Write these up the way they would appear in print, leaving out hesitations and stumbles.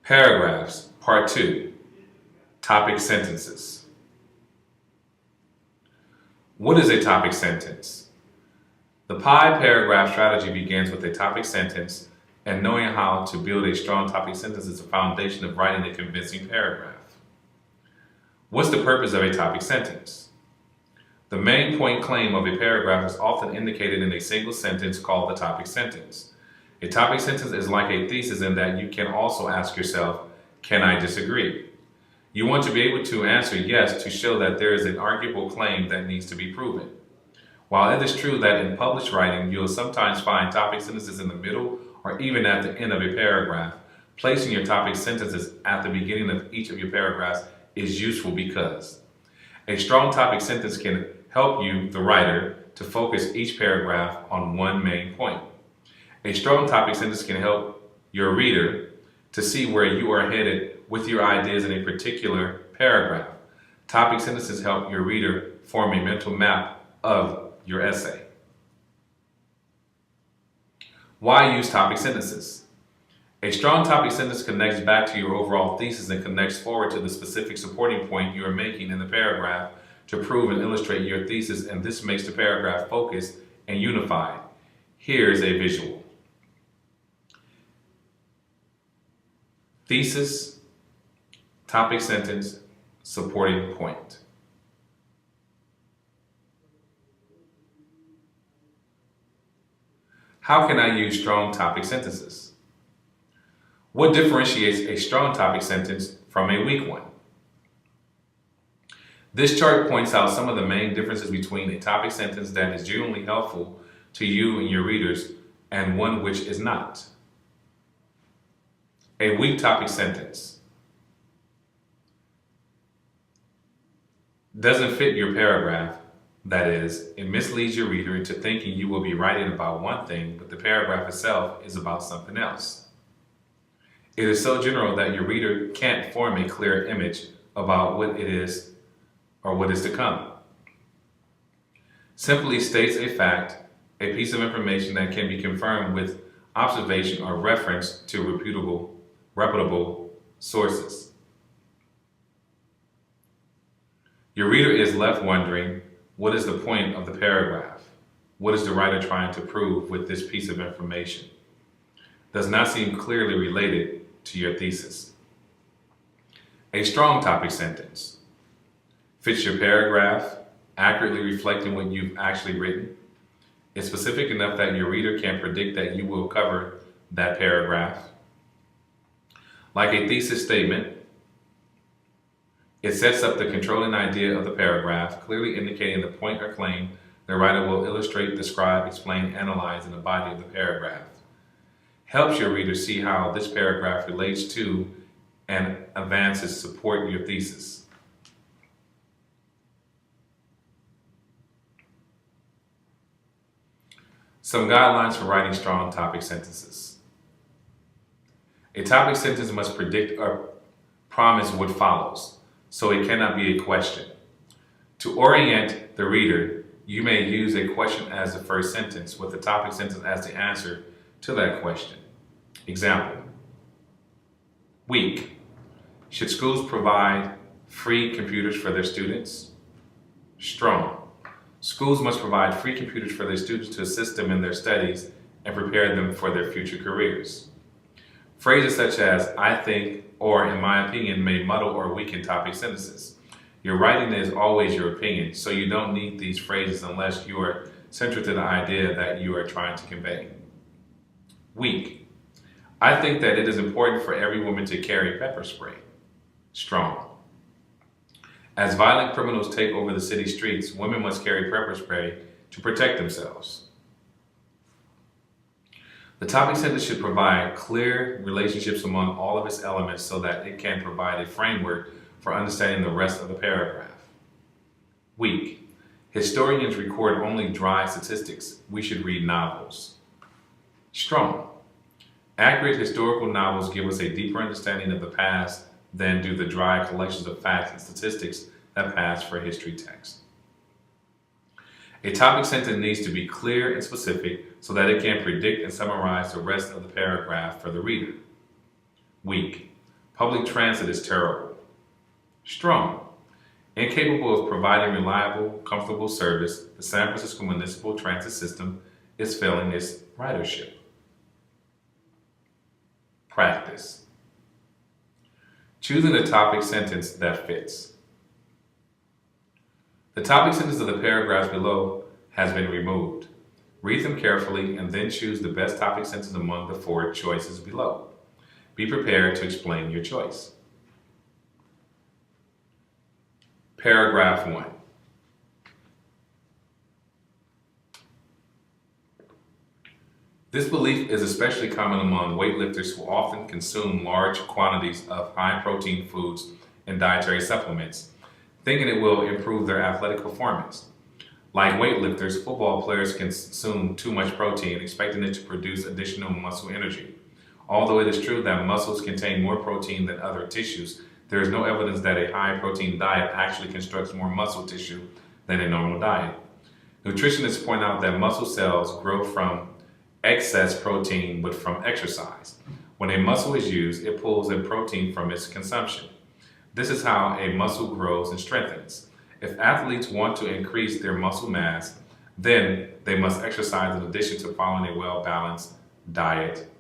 Paragraphs, Part 2, Topic Sentences. What is a topic sentence? The PI paragraph strategy begins with a topic sentence, and knowing how to build a strong topic sentence is the foundation of writing a convincing paragraph. What's the purpose of a topic sentence? The main point claim of a paragraph is often indicated in a single sentence called the topic sentence. A topic sentence is like a thesis in that you can also ask yourself, can I disagree? You want to be able to answer yes to show that there is an arguable claim that needs to be proven. While it is true that in published writing you'll sometimes find topic sentences in the middle or even at the end of a paragraph, placing your topic sentences at the beginning of each of your paragraphs is useful because a strong topic sentence can help you, the writer, to focus each paragraph on one main point. A strong topic sentence can help your reader to see where you are headed with your ideas in a particular paragraph. Topic sentences help your reader form a mental map of your essay. Why use topic sentences? A strong topic sentence connects back to your overall thesis and connects forward to the specific supporting point you are making in the paragraph to prove and illustrate your thesis, and this makes the paragraph focused and unified. Here's a visual. Thesis, topic sentence, supporting point. How can I use strong topic sentences? What differentiates a strong topic sentence from a weak one? This chart points out some of the main differences between a topic sentence that is genuinely helpful to you and your readers and one which is not. A weak topic sentence doesn't fit your paragraph. That is, it misleads your reader into thinking you will be writing about one thing, but the paragraph itself is about something else. It is so general that your reader can't form a clear image about what it is or what is to come. Simply states a fact, a piece of information that can be confirmed with observation or reference to reputable sources. Your reader is left wondering, what is the point of the paragraph? What is the writer trying to prove with this piece of information? Does not seem clearly related to your thesis. A strong topic sentence fits your paragraph, accurately reflecting what you've actually written. It's specific enough that your reader can predict that you will cover that paragraph. Like a thesis statement, it sets up the controlling idea of the paragraph, clearly indicating the point or claim the writer will illustrate, describe, explain, analyze in the body of the paragraph. Helps your reader see how this paragraph relates to and advances support your thesis. Some guidelines for writing strong topic sentences. A topic sentence must predict or promise what follows, so it cannot be a question. To orient the reader, you may use a question as the first sentence, with the topic sentence as the answer to that question. Example: weak. Should schools provide free computers for their students? Strong. Schools must provide free computers for their students to assist them in their studies and prepare them for their future careers. Phrases such as I think or in my opinion may muddle or weaken topic sentences. Your writing is always your opinion, so you don't need these phrases unless you are central to the idea that you are trying to convey. Weak. I think that it is important for every woman to carry pepper spray. Strong. As violent criminals take over the city streets, women must carry pepper spray to protect themselves. The topic sentence should provide clear relationships among all of its elements so that it can provide a framework for understanding the rest of the paragraph. Weak. Historians record only dry statistics. We should read novels. Strong. Accurate historical novels give us a deeper understanding of the past than do the dry collections of facts and statistics that pass for history text. A topic sentence needs to be clear and specific so that it can predict and summarize the rest of the paragraph for the reader. Weak. Public transit is terrible. Strong. Incapable of providing reliable, comfortable service, the San Francisco municipal transit system is failing its ridership. Practice. Choosing a topic sentence that fits. The topic sentence of the paragraphs below has been removed. Read them carefully and then choose the best topic sentence among the four choices below. Be prepared to explain your choice. Paragraph 1. This belief is especially common among weightlifters who often consume large quantities of high-protein foods and dietary supplements, thinking it will improve their athletic performance. Like weightlifters, football players consume too much protein, expecting it to produce additional muscle energy. Although it is true that muscles contain more protein than other tissues, there is no evidence that a high-protein diet actually constructs more muscle tissue than a normal diet. Nutritionists point out that muscle cells grow from excess protein but from exercise. When a muscle is used, it pulls in protein from its consumption. This is how a muscle grows and strengthens. If athletes want to increase their muscle mass, then they must exercise in addition to following a well-balanced diet.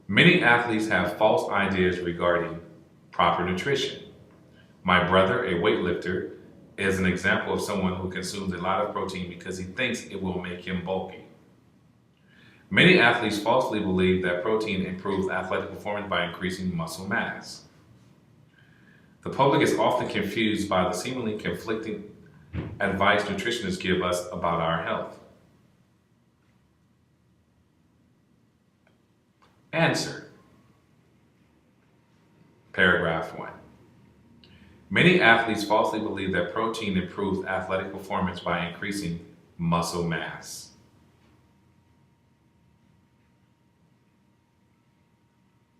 Many athletes have false ideas regarding proper nutrition. My brother, a weightlifter, is an example of someone who consumes a lot of protein because he thinks it will make him bulky. Many athletes falsely believe that protein improves athletic performance by increasing muscle mass. The public is often confused by the seemingly conflicting advice nutritionists give us about our health. Answer. Paragraph 1. Many athletes falsely believe that protein improves athletic performance by increasing muscle mass.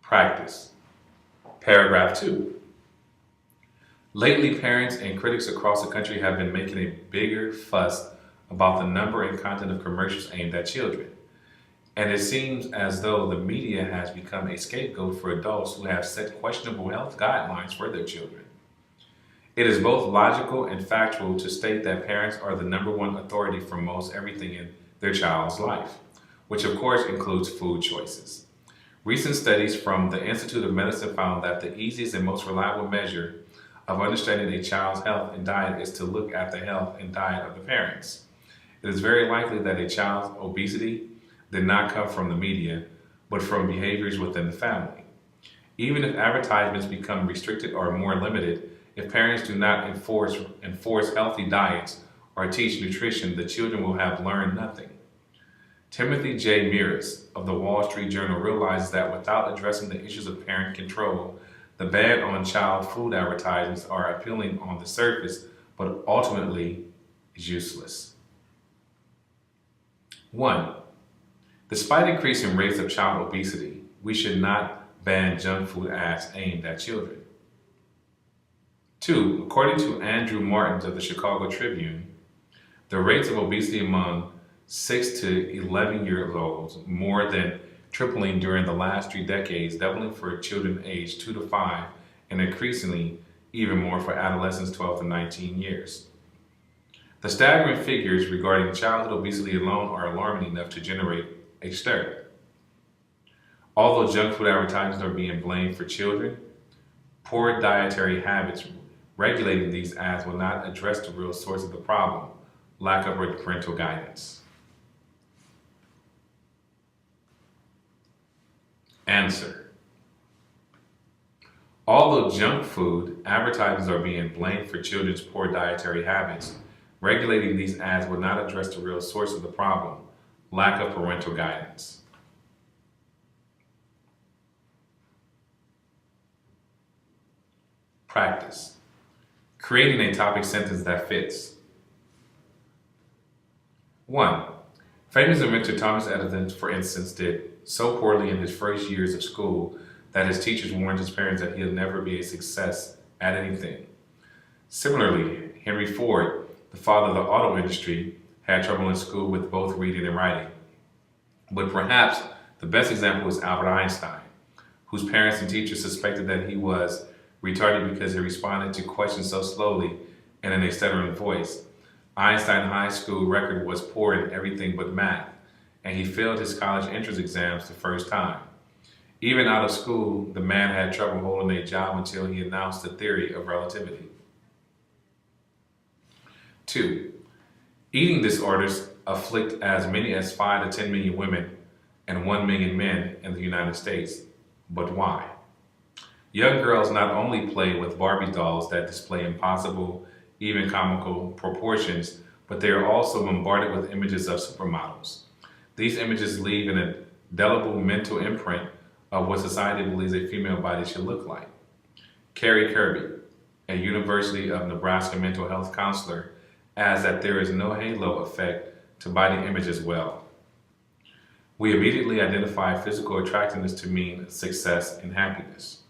Practice. Paragraph 2. Lately, parents and critics across the country have been making a bigger fuss about the number and content of commercials aimed at children. And it seems as though the media has become a scapegoat for adults who have set questionable health guidelines for their children. It is both logical and factual to state that parents are the number one authority for most everything in their child's life, which of course includes food choices. Recent studies from the Institute of Medicine found that the easiest and most reliable measure of understanding a child's health and diet is to look at the health and diet of the parents. It is very likely that a child's obesity did not come from the media, but from behaviors within the family. Even if advertisements become restricted or more limited, if parents do not enforce healthy diets or teach nutrition, the children will have learned nothing. Timothy J. Meares of the Wall Street Journal realizes that without addressing the issues of parent control, the ban on child food advertisements are appealing on the surface, but ultimately is useless. 1. Despite increasing rates of child obesity, we should not ban junk food ads aimed at children. 2. According to Andrew Martins of the Chicago Tribune, the rates of obesity among 6 to 11-year-olds more than tripling during the last 3 decades, doubling for children aged 2 to 5, and increasingly even more for adolescents 12 to 19 years. The staggering figures regarding childhood obesity alone are alarming enough to generate a stir. Although junk food advertisements are being blamed for children, poor dietary habits regulating these ads will not address the real source of the problem: lack of parental guidance. Answer. Although junk food advertisements are being blamed for children's poor dietary habits, regulating these ads will not address the real source of the problem: lack of parental guidance. Practice. Creating a topic sentence that fits. 1. Famous inventor Thomas Edison, for instance, did so poorly in his first years of school that his teachers warned his parents that he'll never be a success at anything. Similarly, Henry Ford, the father of the auto industry, had trouble in school with both reading and writing. But perhaps The best example is Albert Einstein, whose parents and teachers suspected that he was retarded because he responded to questions so slowly and in a stuttering voice. Einstein's high school record was poor in everything but math, and he failed his college entrance exams the first time. Even out of school, the man had trouble holding a job until he announced the theory of relativity. 2. Eating disorders afflict as many as 5 to 10 million women and 1 million men in the United States. But why? Young girls not only play with Barbie dolls that display impossible, even comical proportions, but they are also bombarded with images of supermodels. These images leave an indelible mental imprint of what society believes a female body should look like. Carrie Kirby, a University of Nebraska mental health counselor, adds that there is no halo effect to body image as well. We immediately identify physical attractiveness to mean success and happiness.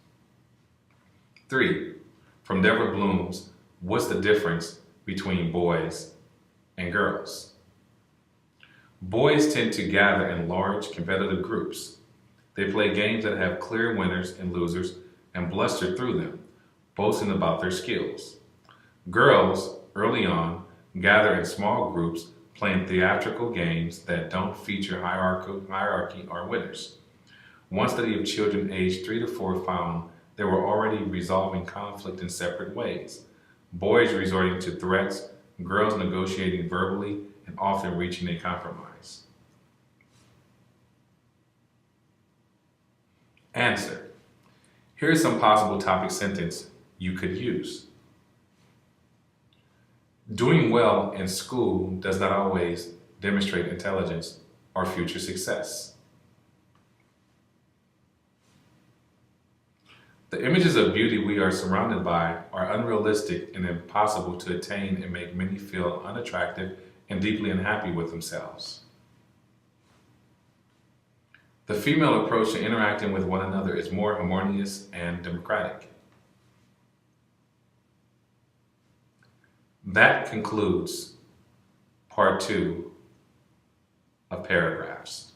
3. From Deborah Bloom's What's the Difference Between Boys and Girls? Boys tend to gather in large competitive groups. They play games that have clear winners and losers and bluster through them, boasting about their skills. Girls, early on, gather in small groups playing theatrical games that don't feature hierarchy or winners. One study of children aged 3 to 4 found they were already resolving conflict in separate ways. Boys resorting to threats, girls negotiating verbally, and often reaching a compromise. Answer. Here's some possible topic sentence you could use. Doing well in school does not always demonstrate intelligence or future success. The images of beauty we are surrounded by are unrealistic and impossible to attain and make many feel unattractive and deeply unhappy with themselves. The female approach to interacting with one another is more harmonious and democratic. That concludes part 2 of paragraphs.